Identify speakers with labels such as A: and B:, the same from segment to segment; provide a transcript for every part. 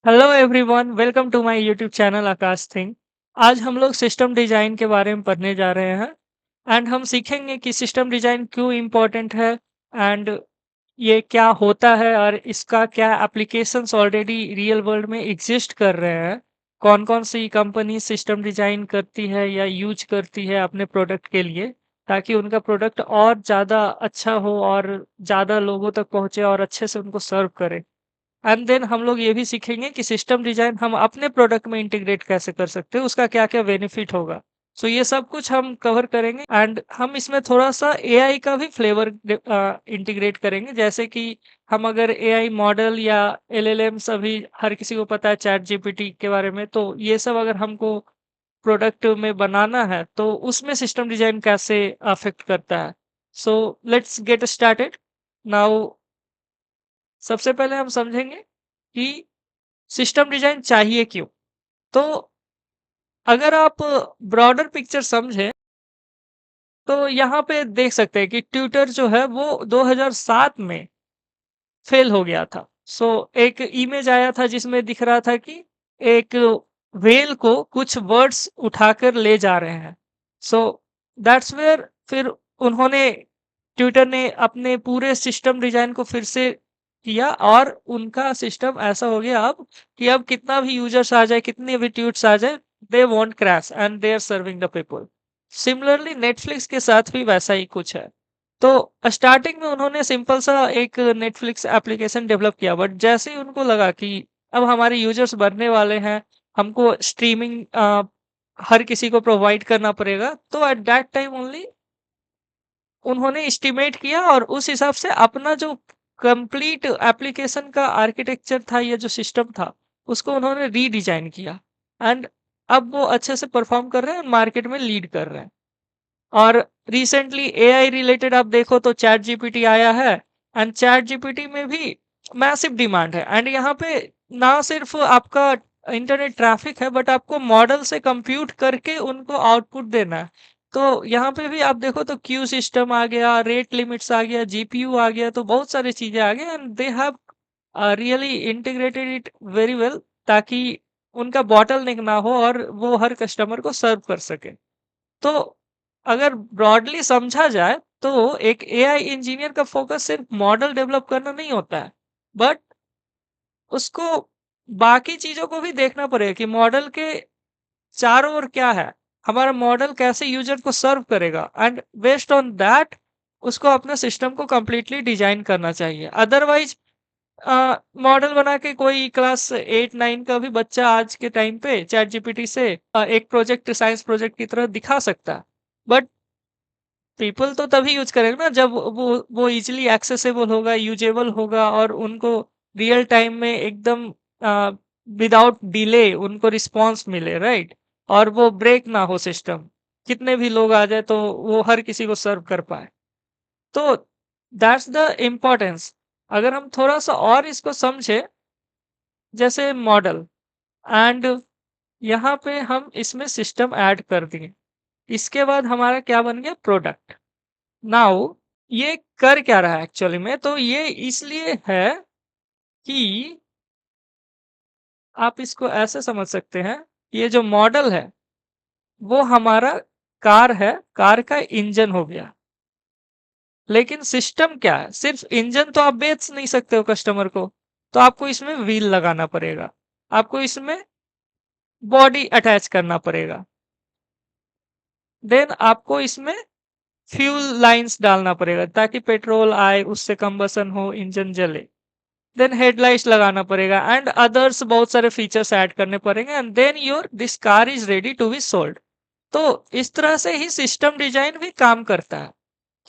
A: Hello everyone, welcome to my YouTube channel Aakash thing. आज हम लोग सिस्टम डिज़ाइन के बारे में पढ़ने जा रहे हैं एंड हम सीखेंगे कि सिस्टम डिज़ाइन क्यों इम्पोर्टेंट है एंड ये क्या होता है और इसका क्या एप्लीकेशंस ऑलरेडी रियल वर्ल्ड में एग्जिस्ट कर रहे हैं। कौन-कौन सी कंपनी सिस्टम डिज़ाइन करती है या यूज़ करती है अपने प्रोडक्ट के लिए, ताकि उनका प्रोडक्ट और ज़्यादा अच्छा हो और ज़्यादा लोगों तक पहुँचे और अच्छे से उनको सर्व करे। एंड देन हम लोग ये भी सीखेंगे कि सिस्टम डिजाइन हम अपने प्रोडक्ट में इंटीग्रेट कैसे कर सकते हैं, उसका क्या-क्या बेनिफिट होगा। सो ये सब कुछ हम कवर करेंगे एंड हम इसमें थोड़ा-सा एआई का भी फ्लेवर इंटीग्रेट करेंगे। जैसे कि हम अगर एआई मॉडल या एलएलएम्स, अभी हर किसी को पता है चैट जीपीटी के बारे में, तो ये सब अगर हमको प्रोडक्ट में बनाना है, तो उसमें सिस्टम डिजाइन कैसे अफेक्ट करता है। So let's get started now. सबसे पहले हम समझेंगे कि सिस्टम डिजाइन चाहिए क्यों। तो अगर आप ब्रॉडर पिक्चर समझें, तो यहाँ पे देख सकते हैं कि ट्विटर जो है वो 2007 में फेल हो गया था। सो एक इमेज आया था जिसमें दिख रहा था कि एक व्हेल को कुछ बर्ड्स उठाकर ले जा रहे हैं। सो दैट्स वेयर फिर उन्होंने ट्विटर ने अपने पूरे सिस्टम डिजाइन को फिर से किया और उनका सिस्टम ऐसा हो गया अब कि अब कितना भी यूजर्स आ जाए, कितने भी ट्वीट्स आ जाए, they won't crash and they are serving the people. Similarly Netflix के साथ भी वैसा ही कुछ है। तो स्टार्टिंग में उन्होंने सिंपल सा एक नेटफ्लिक्स एप्लीकेशन डेवलप किया, बट जैसे ही उनको लगा कि अब हमारे यूजर्स बढ़ने वाले हैं, हमको स्ट्रीमिंग हर किसी को प्रोवाइड करना पड़ेगा, तो एट दैट टाइम ओनली उन्होंने एस्टिमेट किया और उस हिसाब से अपना जो कंप्लीट एप्लीकेशन का आर्किटेक्चर था या जो सिस्टम था, उसको उन्होंने रीडिजाइन किया एंड अब वो अच्छे से परफॉर्म कर रहे हैं, मार्केट में लीड कर रहे हैं। और रिसेंटली एआई रिलेटेड आप देखो तो चैट जीपीटी आया है एंड चैट जीपीटी में भी मैसिव डिमांड है एंड यहाँ पे ना सिर्फ आपका इंटरनेट ट्रैफिक है, बट आपको मॉडल से कंप्यूट करके उनको आउटपुट देना है। तो यहाँ पे भी आप देखो तो क्यू सिस्टम आ गया, रेट लिमिट्स आ गया, जीपीयू आ गया, तो बहुत सारी चीजें आ गई and they have really integrated it very well, ताकि उनका बॉटल नेक ना हो और वो हर कस्टमर को सर्व कर सके। तो अगर ब्रॉडली समझा जाए, तो एक एआई इंजीनियर का फोकस सिर्फ मॉडल डेवलप करना नहीं होता है, बट उसको बाकी चीजों को भी देखना पड़ेगा कि मॉडल के चारों ओर क्या है, हमारा मॉडल कैसे यूजर को सर्व करेगा एंड बेस्ड ऑन दैट उसको अपने सिस्टम को कंप्लीटली डिजाइन करना चाहिए। अदरवाइज मॉडल बना के कोई क्लास 8-9 का भी बच्चा आज के टाइम पे चैट जीपीटी से एक प्रोजेक्ट साइंस प्रोजेक्ट की तरह दिखा सकता है, बट पीपल तो तभी यूज करेंगे ना जब वो इजीली एक्सेसिबल होगा, यूजेबल होगा और उनको रियल टाइम में एकदम विदाउट डिले उनको रिस्पांस मिले, राइट? और वो ब्रेक ना हो सिस्टम, कितने भी लोग आ जाए तो वो हर किसी को सर्व कर पाए। तो दैट्स द इम्पोर्टेंस। अगर हम थोड़ा सा और इसको समझे, जैसे मॉडल एंड यहाँ पे हम इसमें सिस्टम ऐड कर दिए, इसके बाद हमारा क्या बन गया? प्रोडक्ट। नाउ ये कर क्या रहा है एक्चुअली में? तो ये इसलिए है कि आप इसको ऐसे समझ सकते हैं, ये जो मॉडल है वो हमारा कार है, कार का इंजन हो गया। लेकिन सिस्टम क्या है? सिर्फ इंजन तो आप बेच नहीं सकते हो कस्टमर को, तो आपको इसमें व्हील लगाना पड़ेगा, आपको इसमें बॉडी अटैच करना पड़ेगा, देन आपको इसमें फ्यूल लाइंस डालना पड़ेगा ताकि पेट्रोल आए, उससे कंबसन हो, इंजन जले। देन हेडलाइट्स लगाना पड़ेगा एंड अदर्स बहुत सारे फीचर्स ऐड करने पड़ेंगे and then your this car is ready to be sold. तो इस तरह से ही सिस्टम डिजाइन भी काम करता है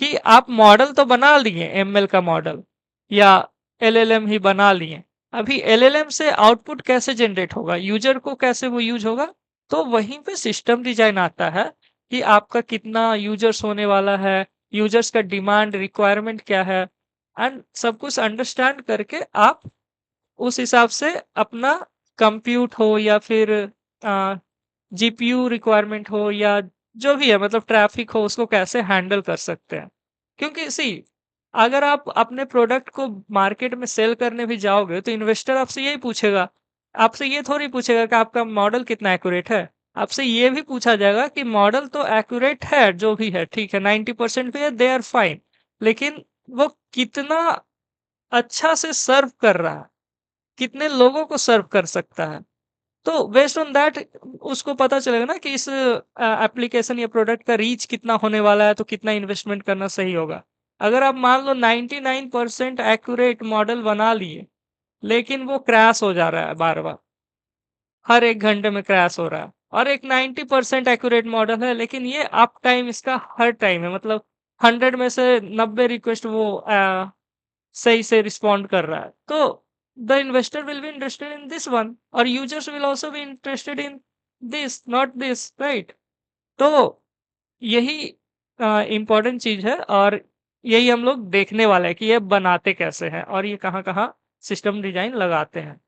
A: कि आप मॉडल तो बना लिए, एमएल का मॉडल या एलएलएम ही बना लिए, अभी एलएलएम से आउटपुट कैसे जनरेट होगा, यूजर को कैसे वो यूज होगा, तो वहीं पे सिस्टम डिजाइन आता है कि आपका कितना यूजर्स होने वाला है, यूजर्स का डिमांड रिक्वायरमेंट क्या है, एंड सब कुछ अंडरस्टैंड करके आप उस हिसाब से अपना कंप्यूट हो या फिर जीपीयू रिक्वायरमेंट हो या जो भी है, मतलब ट्रैफिक हो, उसको कैसे हैंडल कर सकते हैं। क्योंकि सी, अगर आप अपने प्रोडक्ट को मार्केट में सेल करने भी जाओगे तो इन्वेस्टर आपसे यही पूछेगा आपसे ये थोड़ी पूछेगा कि आपका मॉडल कितना एक्यूरेट है। आपसे ये भी पूछा जाएगा कि मॉडल तो एक्यूरेट है, जो भी है, ठीक है, 90% भी है, दे आर फाइन। लेकिन वो कितना अच्छा से सर्व कर रहा है, कितने लोगों को सर्व कर सकता है। तो बेस्ड ऑन दैट उसको पता चलेगा ना कि इस एप्लीकेशन या प्रोडक्ट का रीच कितना होने वाला है, तो कितना इन्वेस्टमेंट करना सही होगा। अगर आप मान लो 99% एक्यूरेट मॉडल बना लिए, लेकिन वो क्रैश हो जा रहा है बार-बार, हर 1 घंटे में क्रैश हो रहा है, और एक 90% एक्यूरेट मॉडल है, लेकिन ये अप टाइम इसका हर टाइम है, मतलब 100 में से 90 रिक्वेस्ट वो सही से रिस्पॉन्ड कर रहा है। तो the investor will be interested in this one, और users will also be interested in this, not this, right? तो यही इम्पोर्टेंट चीज़ है, और यही हम लोग देखने वाले हैं कि ये बनाते कैसे हैं और ये कहाँ-कहाँ सिस्टम डिज़ाइन लगाते हैं।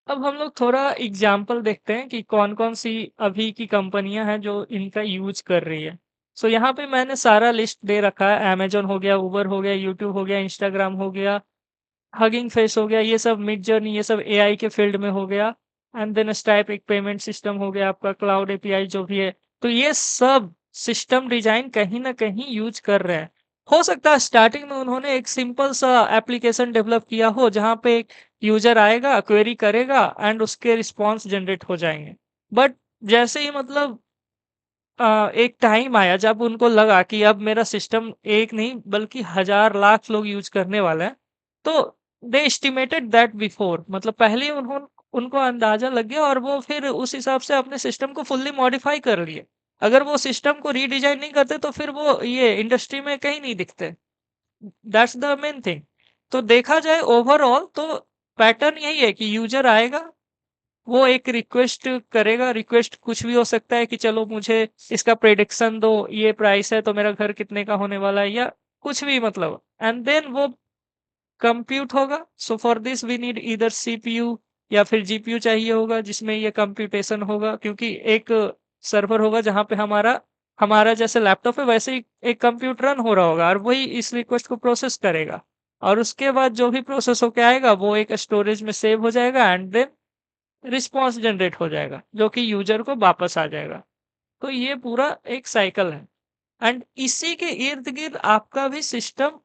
A: अब हम लोग थोड़ा एग्जाम्पल देखते हैं कि कौन-कौन सी अभी की कंपनियाँ हैं जो इनका यूज़ कर रही है। सो यहाँ पे मैंने सारा लिस्ट दे रखा है, अमेज़न हो गया, उबर हो गया, यूट्यूब हो गया, इंस्टाग्राम हो गया, हगिंग फेस हो गया, ये सब मिड जर्नी, ये सब एआई के फील्ड में हो गया, एंड देन स्टाइप एक पेमेंट सिस्टम हो गया, आपका क्लाउड एपीआई जो भी है। तो ये सब सिस्टम डिजाइन कहीं न कहीं यूज़ कर रहे हैं। हो सकता है स्टार्टिंग में उन्होंने एक सिंपल सा एप्लीकेशन डेवलप किया हो, जहाँ पे एक यूज़र आएगा, क्वेरी करेगा एंड उसके रिस्पॉन्स जनरेट हो जाएँगे। बट जैसे ही मतलब एक टाइम आया जब उनको लगा कि अब मेरा सिस्टम एक नहीं बल्कि हज़ार लाख लोग यूज़ करने वाले हैं, तो दे एस्टिमेटेड दैट बिफोर, मतलब पहले ही उनको अंदाज़ा लग गया, और वो फिर उस हिसाब से अपने सिस्टम को फुल्ली मॉडिफ़ाई कर लिए। अगर वो सिस्टम को रीडिज़ाइन नहीं करते तो फिर वो ये इंडस्ट्री में कहीं नहीं दिखते। That's the main thing. तो देखा जाए ओवरऑल तो पैटर्न यही है कि यूज़र आएगा, वो एक रिक्वेस्ट करेगा, रिक्वेस्ट कुछ भी हो सकता है कि चलो मुझे इसका प्रेडिक्शन दो, ये प्राइस है तो मेरा घर कितने का होने वाला है, या कुछ भी, मतलब एंड देन वो कंप्यूट होगा। So for this we need either CPU या फिर जीपीयू चाहिए होगा, जिसमें ये कंप्यूटेशन होगा, क्योंकि एक सर्वर होगा जहाँ पे हमारा हमारा जैसे लैपटॉप है वैसे ही एक कंप्यूटर रन हो रहा होगा, और वही इस रिक्वेस्ट को प्रोसेस करेगा, और उसके बाद जो भी प्रोसेस होके आएगा वो एक स्टोरेज में सेव हो जाएगा, एंड देन रिस्पॉन्स जनरेट हो जाएगा, जो कि यूज़र को वापस आ जाएगा। तो ये पूरा एक साइकिल है, एंड इसी के इर्द-गिर्द आपका भी सिस्टम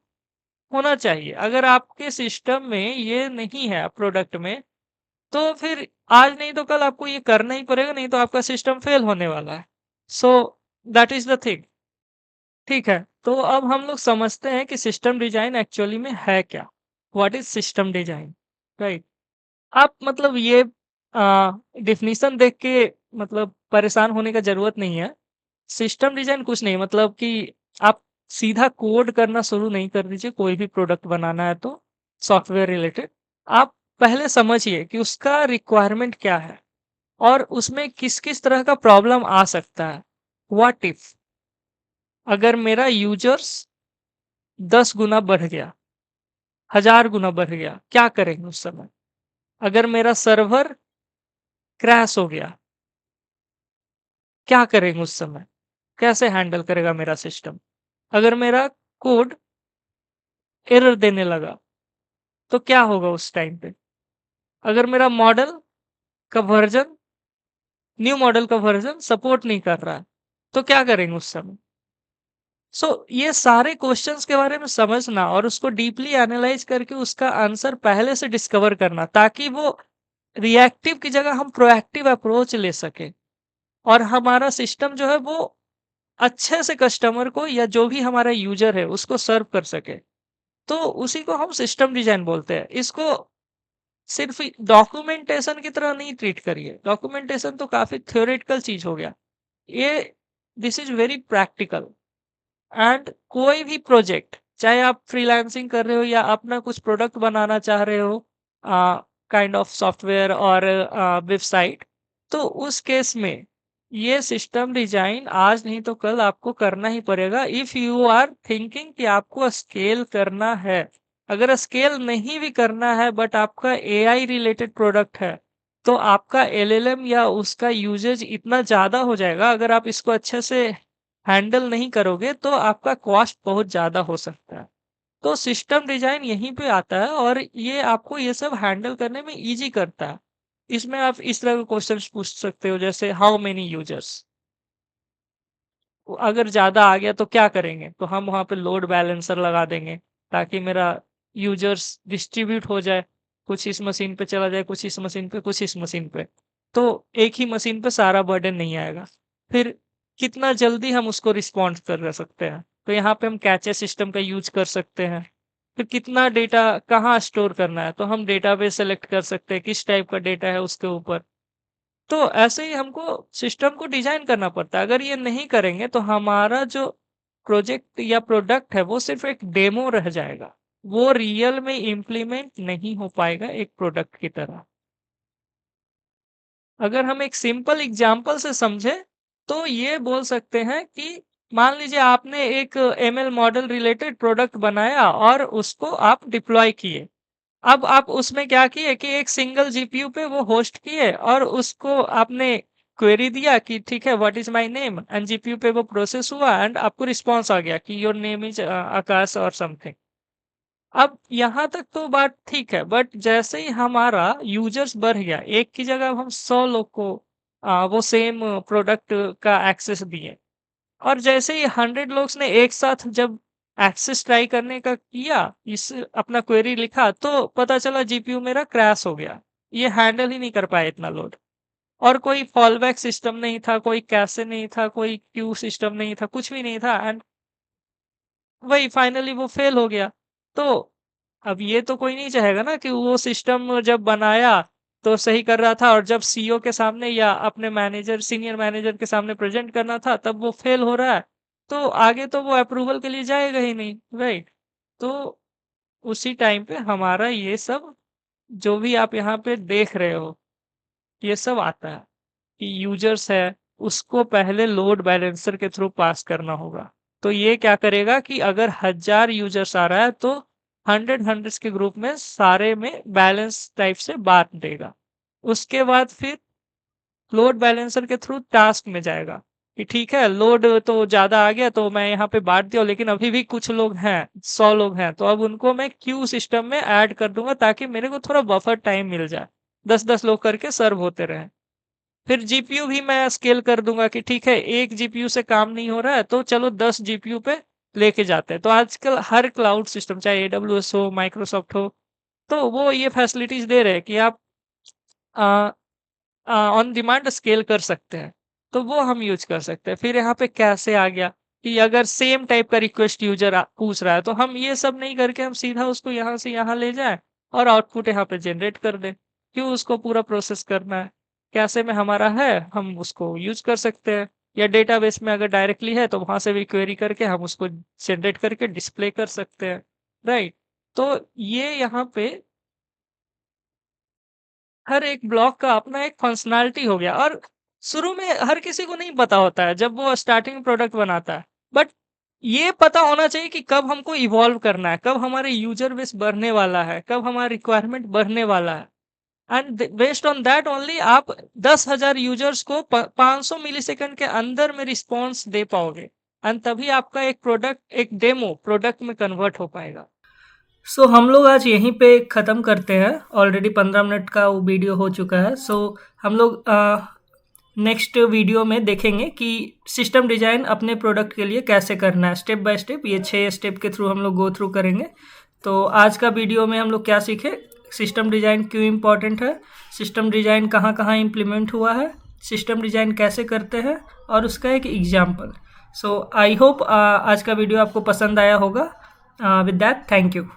A: होना चाहिए। अगर आपके सिस्टम में ये नहीं है प्रोडक्ट में, तो फिर आज नहीं तो कल आपको ये करना ही पड़ेगा, नहीं तो आपका सिस्टम फेल होने वाला है। So that is the thing, ठीक है? तो अब हम लोग समझते हैं कि सिस्टम डिज़ाइन एक्चुअली में है क्या? What is system design, right? आप मतलब ये डेफ़िनिशन देख के मतलब परेशान होने का ज़रूरत नहीं है। सिस्टम डिज़ाइन कुछ नहीं, मतलब कि आप सीधा कोड करना शुरू नहीं कर दीजिए, कोई भी प्रोडक्ट बनाना है तो, सॉफ्टवेयर रिलेटेड। आप पहले समझिए कि उसका रिक्वायरमेंट क्या है और उसमें किस-किस तरह का प्रॉब्लम आ सकता है। व्हाट इफ अगर मेरा यूज़र्स 10 गुना बढ़ गया, 1000 गुना बढ़ गया, क्या करेंगे उस समय? अगर मेरा सर्वर क्रैश हो गया, क्या करेंगे उस समय? कैसे हैंडल करेगा मेरा सिस्टम? अगर मेरा कोड एरर देने लगा, तो क्या होगा उस टाइम पे? अगर मेरा मॉडल का वर्ज़न न्यू मॉडल का वर्ज़न सपोर्ट नहीं कर रहा है, तो क्या करेंगे उस समय? सो ये सारे क्वेश्चंस के बारे में समझना और उसको डीपली एनालाइज़ करके उसका आंसर पहले से डिस्कवर करना, ताकि वो रिएक्टिव की जगह हम प्रोएक्टिव अप्रोच ले सकें, और हमारा सिस्टम जो है वो अच्छे से कस्टमर को या जो भी हमारा यूज़र है उसको सर्व कर सके। तो उसी को हम सिस्टम डिज़ाइन बोलते हैं। इसको सिर्फ़ डॉक्यूमेंटेशन की तरह नहीं ट्रीट करिए। डॉक्यूमेंटेशन तो काफ़ी थ्योरेटिकल चीज़ हो गया। ये this is very practical, and कोई भी प्रोजेक्ट, चाहे आप फ्रीलांसिंग कर रहे हो या अपना कुछ प्रोडक्ट बनाना चाह रहे हो, काइंड ऑफ सॉफ्टवेयर और वेबसाइट, तो उस केस में ये सिस्टम डिज़ाइन आज नहीं तो कल आपको करना ही पड़ेगा, इफ़ यू आर थिंकिंग कि आपको स्केल करना है। अगर स्केल नहीं भी करना है बट आपका एआई रिलेटेड प्रोडक्ट है, तो आपका एलएलएम या उसका यूसेज इतना ज़्यादा हो जाएगा, अगर आप इसको अच्छे से हैंडल नहीं करोगे तो आपका कॉस्ट बहुत ज़्यादा हो सकता है। तो सिस्टम डिज़ाइन यहीं पे आता है, और ये आपको ये सब हैंडल करने में ईज़ी करता है। इसमें आप इस तरह के क्वेश्चंस पूछ सकते हो, जैसे हाउ मेनी यूजर्स। अगर ज़्यादा आ गया तो क्या करेंगे? तो हम वहाँ पे लोड बैलेंसर लगा देंगे, ताकि मेरा यूज़र्स डिस्ट्रीब्यूट हो जाए। कुछ इस मशीन पे चला जाए, कुछ इस मशीन पे, कुछ इस मशीन पे। तो एक ही मशीन पे सारा बर्डन नहीं आएगा। फिर कितना जल्दी हम उसको रिस्पॉन्ड कर सकते हैं। तो यहाँ पे हम कैचे सिस्टम का यूज़ कर सकते हैं। फिर कितना डेटा कहाँ स्टोर करना है, तो हम डेटाबेस सेलेक्ट कर सकते हैं, किस टाइप का डेटा है उसके ऊपर। तो ऐसे ही हमको सिस्टम को डिजाइन करना पड़ता है। अगर ये नहीं करेंगे तो हमारा जो प्रोजेक्ट या प्रोडक्ट है वो सिर्फ एक डेमो रह जाएगा। वो रियल में इम्प्लीमेंट नहीं हो पाएगा एक प्रोडक्ट की तरह। अगर हम एक सिंपल एग्जांपल से समझें तो ये बोल सकते हैं कि मान लीजिए आपने एक एमएल मॉडल रिलेटेड प्रोडक्ट बनाया और उसको आप डिप्लॉय किए। अब आप उसमें क्या किए कि एक सिंगल जीपीयू पे वो होस्ट किए और उसको आपने क्वेरी दिया कि ठीक है what is my name, and GPU पे वो प्रोसेस हुआ एंड आपको रिस्पांस आ गया कि योर नेम इज आकाश और समथिंग। अब यहाँ तक तो बात ठीक है, बट जैसे ही हमारा यूजर्स बढ़ गया, एक की जगह अब हम 100 लोग को वो सेम प्रोडक्ट का एक्सेस दिए, और जैसे ही 100 लोग ने एक साथ जब एक्सेस ट्राई करने का किया, इस अपना क्वेरी लिखा, तो पता चला जीपीयू मेरा क्रैश हो गया। ये हैंडल ही नहीं कर पाया इतना लोड। और कोई फॉलबैक सिस्टम नहीं था, कोई कैसे नहीं था, कोई क्यू सिस्टम नहीं था, कुछ भी नहीं था, एंड वही फाइनली वो फेल हो गया। तो अब ये तो कोई नहीं चाहेगा ना कि वो सिस्टम जब बनाया तो सही कर रहा था, और जब सीईओ के सामने या अपने मैनेजर, सीनियर मैनेजर के सामने प्रेजेंट करना था, तब वो फेल हो रहा है। तो आगे तो वो अप्रूवल के लिए जाएगा ही नहीं, राइट? तो उसी टाइम पे हमारा ये सब जो भी आप यहाँ पे देख रहे हो, ये सब आता है कि यूजर्स है, उसको पहले लोड बैलेंसर के थ्रू पास करना होगा। तो ये क्या करेगा कि अगर 1000 यूजर्स आ रहा है तो 100 के ग्रुप में सारे में बैलेंस टाइप से बांट देगा। उसके बाद फिर लोड बैलेंसर के थ्रू टास्क में जाएगा कि ठीक है लोड तो ज्यादा आ गया तो मैं यहाँ पे बांट दिया, लेकिन अभी भी कुछ लोग हैं, 100 लोग हैं, तो अब उनको मैं क्यू सिस्टम में ऐड कर दूंगा ताकि मेरे को थोड़ा बफर टाइम मिल जाए, 10-10 लोग करके सर्व होते रहे। फिर जीपीयू भी मैं स्केल कर दूंगा कि ठीक है एक जीपीयू से काम नहीं हो रहा है तो चलो 10 जीपीयू पे लेके जाते हैं। तो आजकल हर क्लाउड सिस्टम चाहे एडब्ल्यूएस हो, माइक्रोसॉफ्ट हो, तो वो ये फैसिलिटीज दे रहे हैं कि आप ऑन डिमांड स्केल कर सकते हैं। तो वो हम यूज कर सकते हैं। फिर यहाँ पे कैसे आ गया कि अगर सेम टाइप का रिक्वेस्ट यूजर पूछ रहा है तो हम ये सब नहीं करके हम सीधा उसको यहाँ से यहाँ ले जाएं और आउटपुट यहाँ पे जनरेट कर दें। क्यों उसको पूरा प्रोसेस करना है? कैसे में हमारा है, हम उसको यूज कर सकते हैं। या डेटाबेस में अगर डायरेक्टली है तो वहां से भी क्वेरी करके हम उसको जनरेट करके डिस्प्ले कर सकते हैं, राइट? तो ये यहाँ पे हर एक ब्लॉक का अपना एक फंक्शनैलिटी हो गया, और शुरू में हर किसी को नहीं पता होता है जब वो स्टार्टिंग प्रोडक्ट बनाता है। बट ये पता होना चाहिए कि कब हमको इवॉल्व करना है, कब हमारे यूजर बेस बढ़ने वाला है, कब हमारा रिक्वायरमेंट बढ़ने वाला है, and based on that only आप 10,000 यूजर्स को 500 मिलीसेकंड के अंदर में रिस्पॉन्स दे पाओगे, एंड तभी आपका एक प्रोडक्ट, एक डेमो प्रोडक्ट में कन्वर्ट हो पाएगा। सो हम लोग आज यहीं पे ख़त्म करते हैं। ऑलरेडी 15 मिनट का वो वीडियो हो चुका है। सो हम लोग नेक्स्ट वीडियो में देखेंगे कि सिस्टम डिज़ाइन अपने प्रोडक्ट के लिए कैसे करना है, स्टेप बाय स्टेप। ये 6 स्टेप के थ्रू हम लोग गो थ्रू करेंगे। तो आज का वीडियो में हम लोग क्या सीखे, सिस्टम डिज़ाइन क्यों इम्पॉर्टेंट है, सिस्टम डिज़ाइन कहाँ कहाँ इम्प्लीमेंट हुआ है, सिस्टम डिज़ाइन कैसे करते हैं, और उसका एक एग्जाम्पल। सो आई होप आज का वीडियो आपको पसंद आया होगा। With that, thank you.